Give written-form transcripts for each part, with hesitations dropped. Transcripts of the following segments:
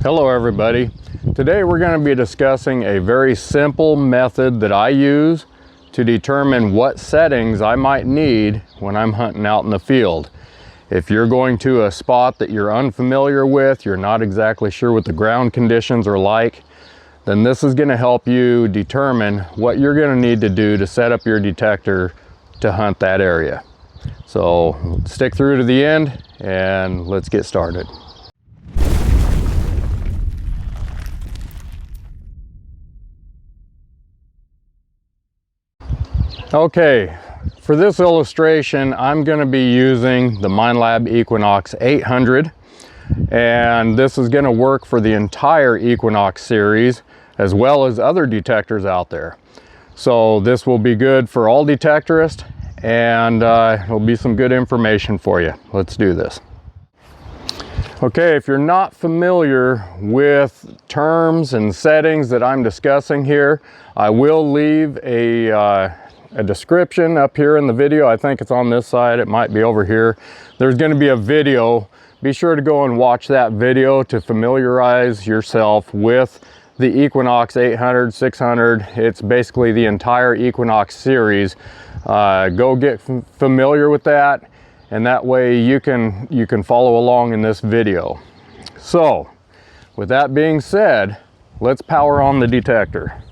Hello everybody. Today we're going to be discussing a very simple method that I use to determine what settings I might need when I'm hunting out in the field. If you're going to a spot that you're unfamiliar with, you're not exactly sure what the ground conditions are like, then this is going to help you determine what you're going to need to do to set up your detector to hunt that area. So stick through to the end and let's get started. Okay, for this illustration, I'm going to be using the Minelab Equinox 800, and this is going to work for the entire Equinox series as well as other detectors out there. So this will be good for all detectorists, and it'll be some good information for you. Let's do this. Okay, if you're not familiar with terms and settings that I'm discussing here, I will leave a description up here in the video. I think it's on this side, it might be over here. There's going to be a video. Be sure to go and watch that video to familiarize yourself with the Equinox 800, 600. It's basically the entire Equinox series. Go get familiar with that, and that way you can follow along in this video. So with that being said, let's power on the detector.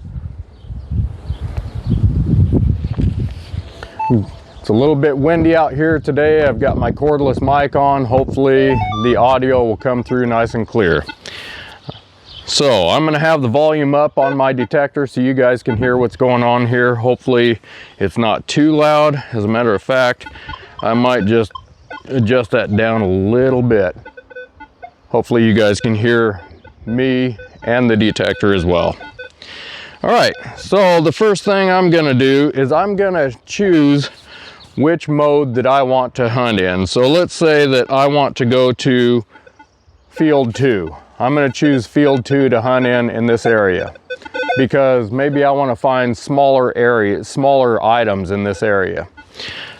It's a little bit windy out here today. I've got my cordless mic on. Hopefully the audio will come through nice and clear. So I'm going to have the volume up on my detector so you guys can hear what's going on here. Hopefully it's not too loud. As a matter of fact, I might just adjust that down a little bit. Hopefully you guys can hear me and the detector as well. All right, so the first thing I'm going to do is I'm going to choose which mode that I want to hunt in. So let's say that I want to go to field 2. I'm going to choose field 2 to hunt in this area because maybe I want to find smaller items in this area.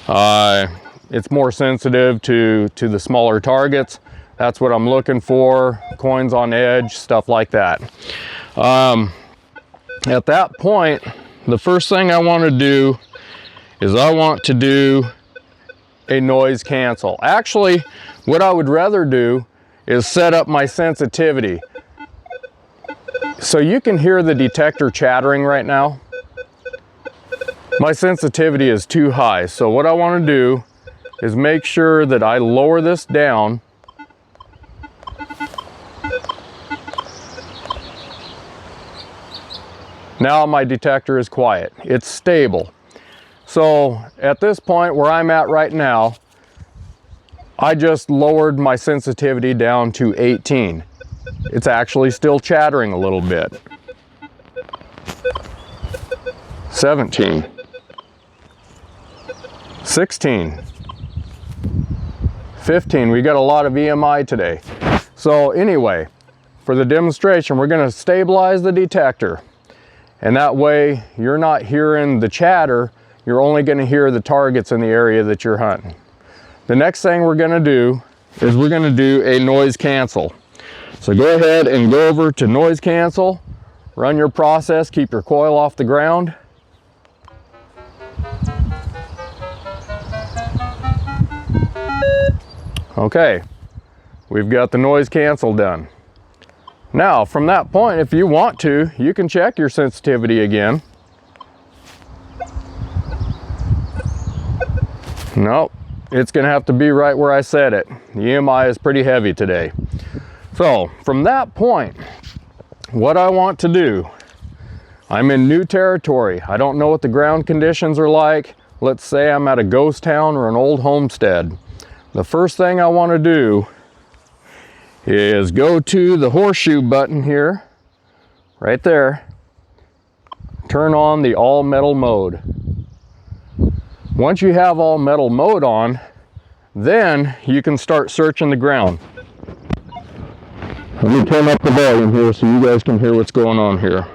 It's more sensitive to the smaller targets. That's what I'm looking for, coins on edge, stuff like that. At that point, the first thing I want to do is I want to do a noise cancel. Actually, what I would rather do is set up my sensitivity. So you can hear the detector chattering right now. My sensitivity is too high. So what I want to do is make sure that I lower this down . Now my detector is quiet, it's stable. So at this point where I'm at right now, I just lowered my sensitivity down to 18. It's actually still chattering a little bit. 17. 16. 15. We got a lot of EMI today. So anyway, for the demonstration, we're going to stabilize the detector. And that way you're not hearing the chatter, you're only going to hear the targets in the area that you're hunting. The next thing we're going to do is we're going to do a noise cancel. So go ahead and go over to noise cancel, run your process, keep your coil off the ground. Okay, we've got the noise cancel done. Now, from that point, if you want to, you can check your sensitivity again. Nope, it's going to have to be right where I set it. The EMI is pretty heavy today. So, from that point, what I want to do, I'm in new territory. I don't know what the ground conditions are like. Let's say I'm at a ghost town or an old homestead. The first thing I want to do is go to the horseshoe button here, right there, turn on the all metal mode. Once you have all metal mode on, then you can start searching the ground. Let me turn up the volume here so you guys can hear what's going on here.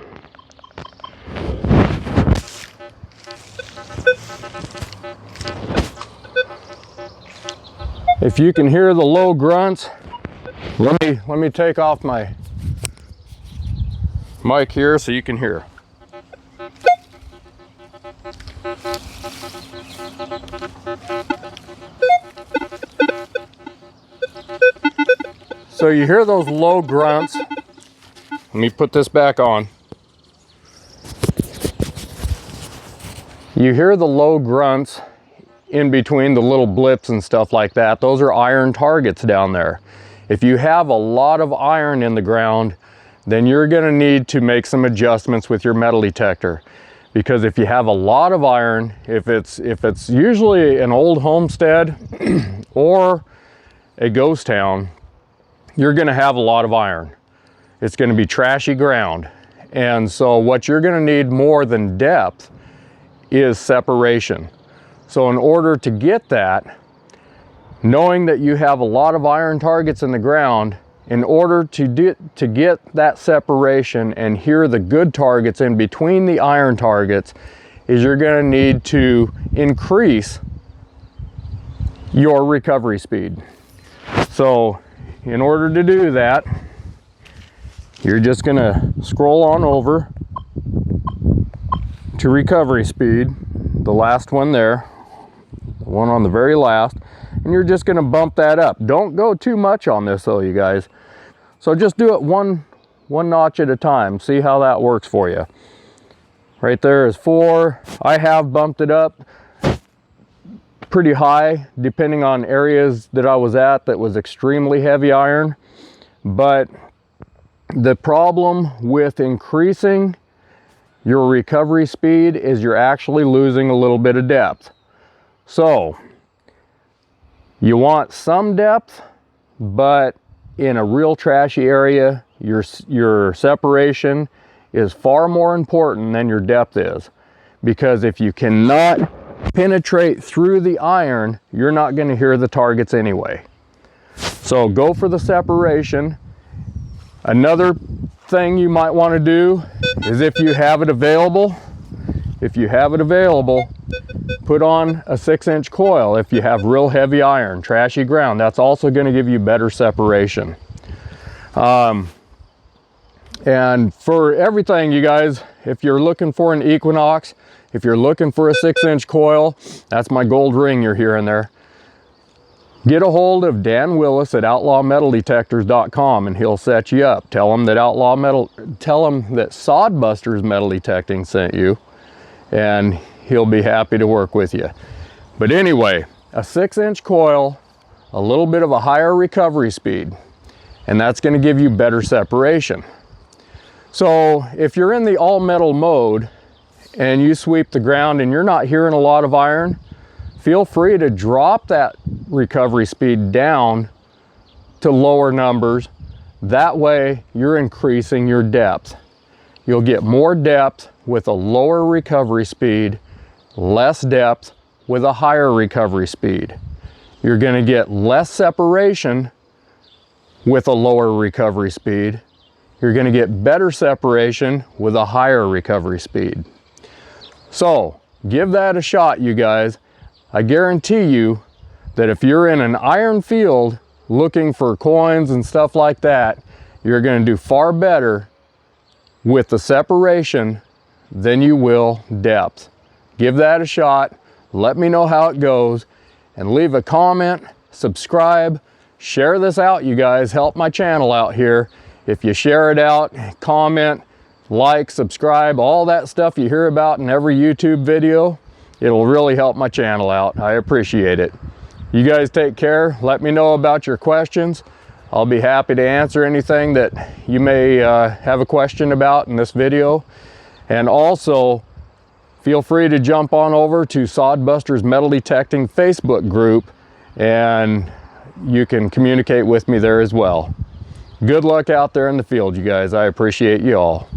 If you can hear the low grunts, let me take off my mic here so you can hear. So you hear those low grunts. Let me put this back on. You hear the low grunts in between the little blips and stuff like that. Those are iron targets down there. If you have a lot of iron in the ground, then you're gonna need to make some adjustments with your metal detector. Because if you have a lot of iron, if it's usually an old homestead or a ghost town, you're gonna have a lot of iron. It's gonna be trashy ground. And so what you're gonna need more than depth is separation. So in order to get that, knowing that you have a lot of iron targets in the ground, in order to get that separation and hear the good targets in between the iron targets, is you're gonna need to increase your recovery speed. So in order to do that, you're just gonna scroll on over to recovery speed, the last one there, the one on the very last, and you're just gonna bump that up. Don't go too much on this though, you guys. So just do it one notch at a time. See how that works for you. Right there is 4. I have bumped it up pretty high, depending on areas that I was at that was extremely heavy iron. But the problem with increasing your recovery speed is you're actually losing a little bit of depth. So you want some depth, but in a real trashy area, your separation is far more important than your depth is. Because if you cannot penetrate through the iron, you're not going to hear the targets anyway. So go for the separation. Another thing you might want to do is, if you have it available, put on a 6-inch coil if you have real heavy iron, trashy ground. That's also going to give you better separation. And for everything, you guys, if you're looking for an Equinox, if you're looking for a 6-inch coil, that's my gold ring you're hearing there. Get a hold of Dan Willis at outlawmetaldetectors.com and he'll set you up. Tell him that Sodbusters Metal Detecting sent you, and he'll be happy to work with you. But anyway, a 6-inch coil, a little bit of a higher recovery speed, and that's going to give you better separation. So if you're in the all metal mode and you sweep the ground and you're not hearing a lot of iron, feel free to drop that recovery speed down to lower numbers. That way you're increasing your depth. You'll get more depth with a lower recovery speed, less depth with a higher recovery speed. You're going to get less separation with a lower recovery speed. You're going to get better separation with a higher recovery speed. So give that a shot, you guys. I guarantee you that if you're in an iron field looking for coins and stuff like that, you're going to do far better with the separation than you will depth. Give that a shot. Let me know how it goes, and leave a comment, subscribe, share this out, you guys. Help my channel out here. If you share it out, comment, like, subscribe, all that stuff you hear about in every YouTube video, it'll really help my channel out. I appreciate it. You guys take care. Let me know about your questions. I'll be happy to answer anything that you may have a question about in this video. And also, feel free to jump on over to Sodbusters Metal Detecting Facebook group, and you can communicate with me there as well. Good luck out there in the field, you guys. I appreciate you all.